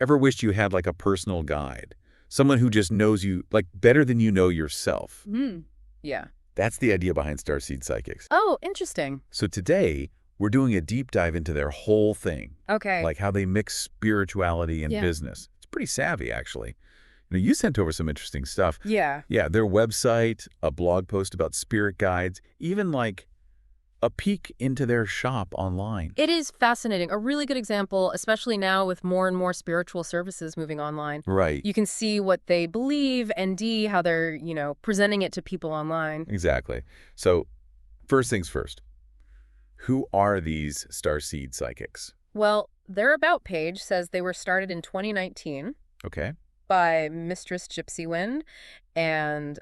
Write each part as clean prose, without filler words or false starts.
Ever wished you had like a personal guide? Someone who just knows you like better than you know yourself. Hmm. Yeah. That's the idea behind Starseed Psychics. Oh, interesting. So today, we're doing a deep dive into their whole thing, Okay. like how they mix spirituality and Yeah. business. It's pretty savvy, actually. You sent over some interesting stuff. Yeah. Yeah, their website, a blog post about spirit guides, even like a peek into their shop online. It is fascinating. A really good example, especially now with more and more spiritual services moving online. Right. You can see what they believe and how they're, presenting it to people online. Exactly. So first things first, who are these Starseed Psychics? Well, their About page says they were started in 2019 Okay. by Mistress Gypsy Wind and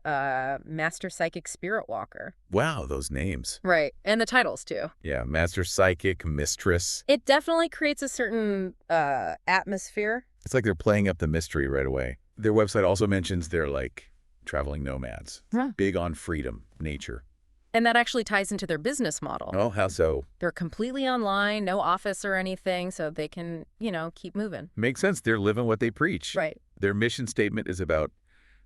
Master Psychic Spirit Walker. Wow, those names. Right. And the titles, too. Yeah, Master Psychic, Mistress. It definitely creates a certain atmosphere. It's like they're playing up the mystery right away. Their website also mentions they're like traveling nomads, Huh. big on freedom, nature. And that actually ties into their business model. Oh, how so? They're completely online, no office or anything, so they can, keep moving. Makes sense. They're living what they preach. Right. Their mission statement is about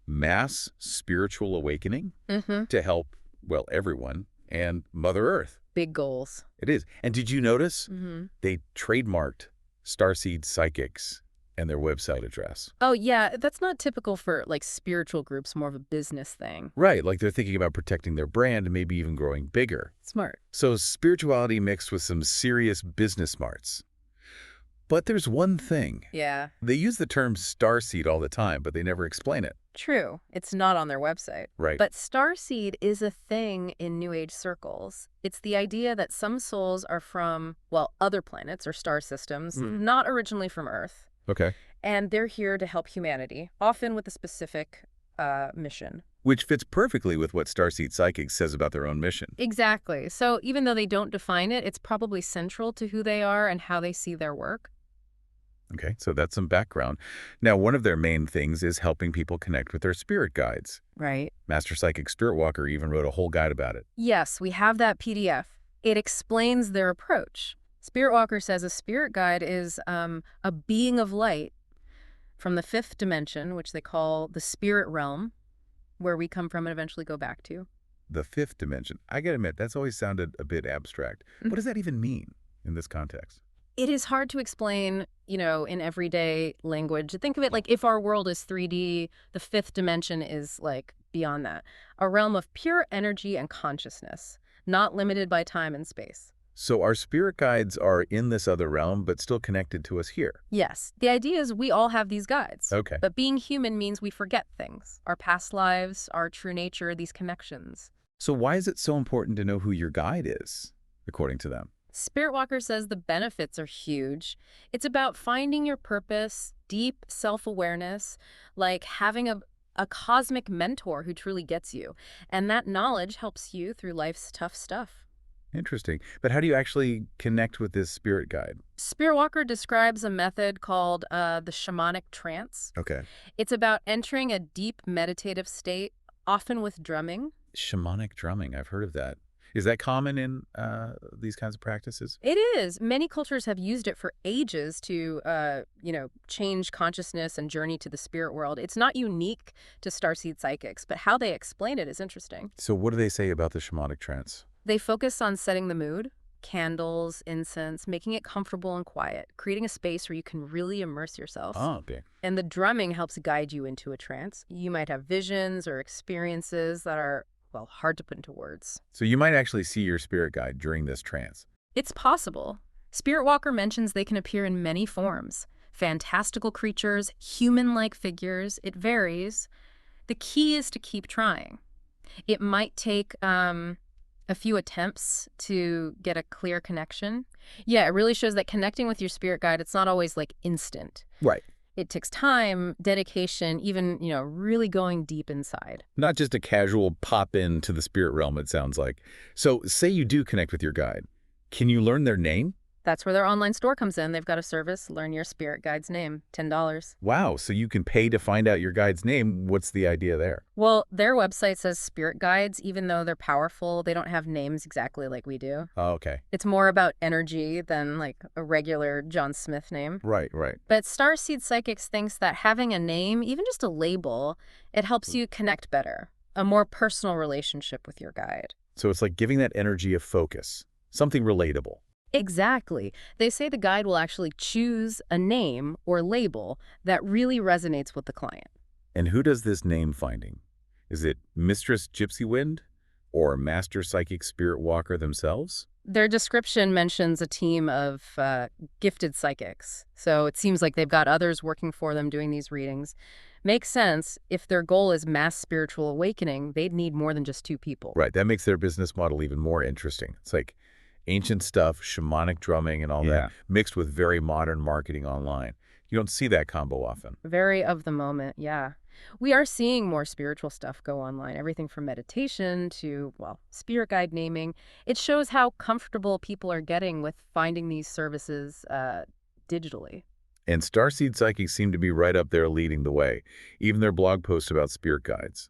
mass spiritual awakening Mm-hmm. to help, well, everyone and Mother Earth. Big goals. It is. And did you notice Mm-hmm. they trademarked Starseed Psychics and their website address? Oh, yeah, that's not typical for, spiritual groups, more of a business thing. Right, like they're thinking about protecting their brand and maybe even growing bigger. Smart. So spirituality mixed with some serious business smarts. But there's one thing. Yeah. They use the term starseed all the time, but they never explain it. True. It's not on their website. Right. But starseed is a thing in New Age circles. It's the idea that some souls are from, other planets or star systems, not originally from Earth. Okay. And they're here to help humanity, often with a specific mission. Which fits perfectly with what Starseed Psychics says about their own mission. Exactly. So even though they don't define it, it's probably central to who they are and how they see their work. Okay, so that's some background. Now, one of their main things is helping people connect with their spirit guides. Right. Master Psychic Spirit Walker even wrote a whole guide about it. Yes, we have that PDF. It explains their approach. Spirit Walker says a spirit guide is a being of light from the fifth dimension, which they call the spirit realm, where we come from and eventually go back to. The fifth dimension. I gotta admit, that's always sounded a bit abstract. What does that even mean in this context? It is hard to explain, in everyday language. Think of it like if our world is 3D, the fifth dimension is beyond that. A realm of pure energy and consciousness, not limited by time and space. So our spirit guides are in this other realm, but still connected to us here. Yes, the idea is we all have these guides. Okay. But being human means we forget things. Our past lives, our true nature, these connections. So why is it so important to know who your guide is, according to them? Spirit Walker says the benefits are huge. It's about finding your purpose, deep self-awareness, like having a cosmic mentor who truly gets you. And that knowledge helps you through life's tough stuff. Interesting. But how do you actually connect with this spirit guide? Spirit Walker describes a method called the shamanic trance. Okay. It's about entering a deep meditative state, often with drumming. Shamanic drumming. I've heard of that. Is that common in these kinds of practices? It is. Many cultures have used it for ages to, change consciousness and journey to the spirit world. It's not unique to Starseed Psychics, but how they explain it is interesting. So what do they say about the shamanic trance? They focus on setting the mood, candles, incense, making it comfortable and quiet, creating a space where you can really immerse yourself. Oh, okay. And the drumming helps guide you into a trance. You might have visions or experiences that are, hard to put into words. So you might actually see your spirit guide during this trance. It's possible. Spirit Walker mentions they can appear in many forms. Fantastical creatures, human-like figures. It varies. The key is to keep trying. It might take a few attempts to get a clear connection. Yeah, it really shows that connecting with your spirit guide, it's not always instant. Right. It takes time, dedication, even, really going deep inside. Not just a casual pop in to the spirit realm, it sounds like. So say you do connect with your guide. Can you learn their name? That's where their online store comes in. They've got a service, learn your spirit guide's name, $10. Wow, so you can pay to find out your guide's name. What's the idea there? Well, their website says spirit guides, even though they're powerful, they don't have names exactly like we do. Oh, okay. It's more about energy than like a regular John Smith name. Right, right. But Starseed Psychics thinks that having a name, even just a label, it helps you connect better, a more personal relationship with your guide. So it's like giving that energy a focus, something relatable. Exactly. They say the guide will actually choose a name or label that really resonates with the client. And who does this name finding? Is it Mistress Gypsy Wind or Master Psychic Spirit Walker themselves? Their description mentions a team of gifted psychics, so it seems like they've got others working for them doing these readings. Makes sense. If their goal is mass spiritual awakening, they'd need more than just two people. Right, that makes their business model even more interesting. It's like ancient stuff, shamanic drumming and all that, mixed with very modern marketing online. You don't see that combo often. Very of the moment, yeah. We are seeing more spiritual stuff go online, everything from meditation to, well, spirit guide naming. It shows how comfortable people are getting with finding these services digitally. And Starseed Psychics seem to be right up there leading the way, even their blog post about spirit guides.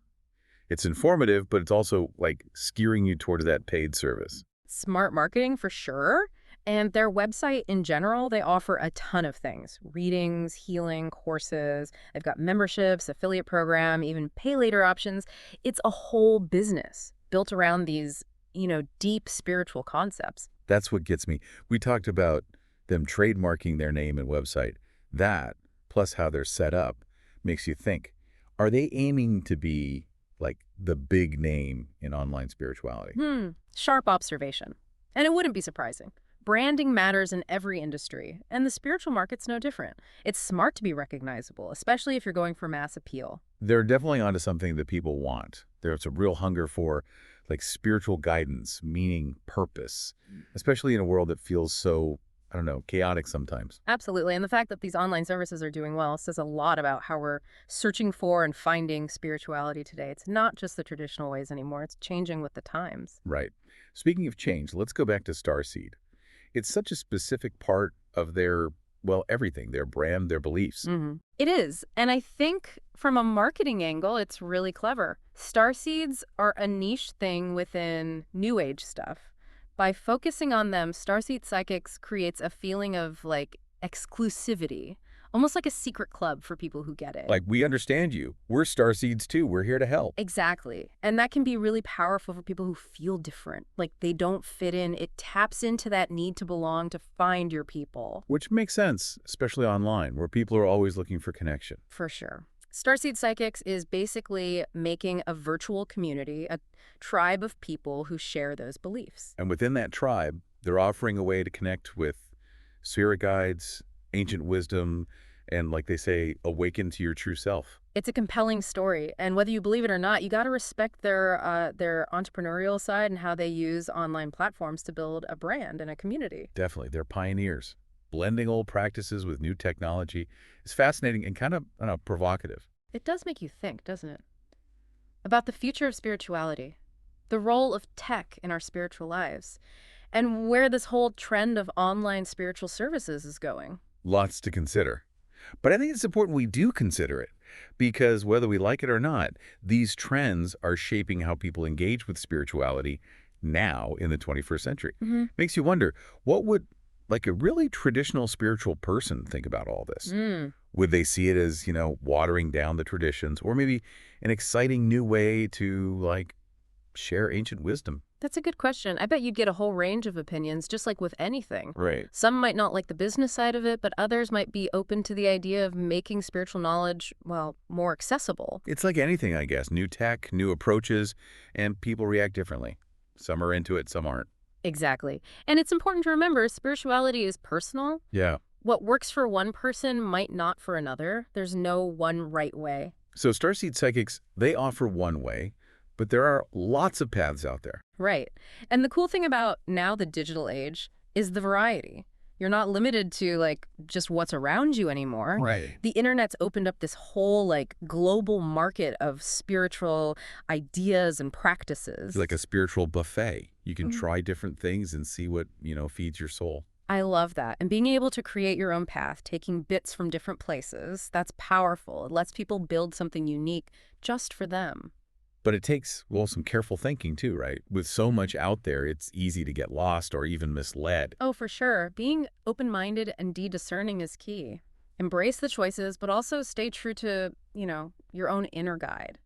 It's informative, but it's also like steering you towards that paid service. Smart marketing for sure. And their website in general, they offer a ton of things. Readings, healing, courses. They've got memberships, affiliate program, even pay later options. It's a whole business built around these, deep spiritual concepts. That's what gets me. We talked about them trademarking their name and website. That, plus how they're set up, makes you think, are they aiming to be like the big name in online spirituality? Sharp observation. And it wouldn't be surprising. Branding matters in every industry, and the spiritual market's no different. It's smart to be recognizable, especially if you're going for mass appeal. They're definitely onto something that people want. There's a real hunger for like spiritual guidance, meaning, purpose, especially in a world that feels so, I don't know, chaotic sometimes. Absolutely, and the fact that these online services are doing well says a lot about how we're searching for and finding spirituality today. It's not just the traditional ways anymore. It's changing with the times. Right. Speaking of change, let's go back to Starseed. It's such a specific part of their, well, everything, their brand, their beliefs. It is. And I think from a marketing angle, it's really clever. Starseeds are a niche thing within New Age stuff. By focusing on them, Starseed Psychics creates a feeling of, like, exclusivity. Almost like a secret club for people who get it. Like, we understand you. We're Starseeds too. We're here to help. Exactly. And that can be really powerful for people who feel different. Like they don't fit in. It taps into that need to belong, to find your people. Which makes sense, especially online, where people are always looking for connection. For sure. Starseed Psychics is basically making a virtual community, a tribe of people who share those beliefs. And within that tribe, they're offering a way to connect with spirit guides, ancient wisdom, and, like they say, awaken to your true self. It's a compelling story, and whether you believe it or not, you got to respect their entrepreneurial side and how they use online platforms to build a brand and a community. Definitely, they're pioneers. Blending old practices with new technology is fascinating and kind of, I don't know, provocative. It does make you think, doesn't it? About the future of spirituality, the role of tech in our spiritual lives, and where this whole trend of online spiritual services is going. Lots to consider. But I think it's important we do consider it, because whether we like it or not, these trends are shaping how people engage with spirituality now in the 21st century. Makes you wonder, what would like a really traditional spiritual person think about all this? Would they see it as, watering down the traditions, or maybe an exciting new way to, like, share ancient wisdom? That's a good question. I bet you'd get a whole range of opinions, just like with anything. Right. Some might not like the business side of it, but others might be open to the idea of making spiritual knowledge, well, more accessible. It's like anything, I guess. New tech, new approaches, and people react differently. Some are into it, some aren't. Exactly. And it's important to remember spirituality is personal. Yeah. What works for one person might not for another. There's no one right way. So Starseed Psychics, they offer one way, but there are lots of paths out there. Right. And the cool thing about now the digital age is the variety. You're not limited to, like, just what's around you anymore. Right. The internet's opened up this whole, like, global market of spiritual ideas and practices. It's like a spiritual buffet. You can try different things and see what, feeds your soul. I love that. And being able to create your own path, taking bits from different places, that's powerful. It lets people build something unique just for them. But it takes, well, some careful thinking too, right? With so much out there, it's easy to get lost or even misled. Oh, for sure. Being open-minded and discerning is key. Embrace the choices, but also stay true to, your own inner guide.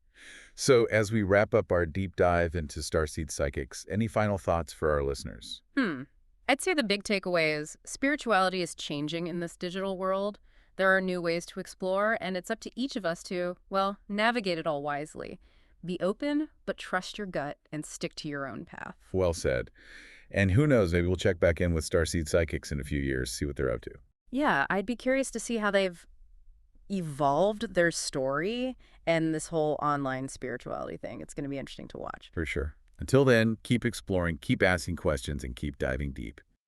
So as we wrap up our deep dive into Starseed Psychics, any final thoughts for our listeners? I'd say the big takeaway is spirituality is changing in this digital world. There are new ways to explore, and it's up to each of us to, well, navigate it all wisely. Be open, but trust your gut and stick to your own path. Well said. And who knows, maybe we'll check back in with Starseed Psychics in a few years, see what they're up to. Yeah, I'd be curious to see how they've evolved their story and this whole online spirituality thing. It's going to be interesting to watch. For sure. Until then, keep exploring, keep asking questions, and keep diving deep.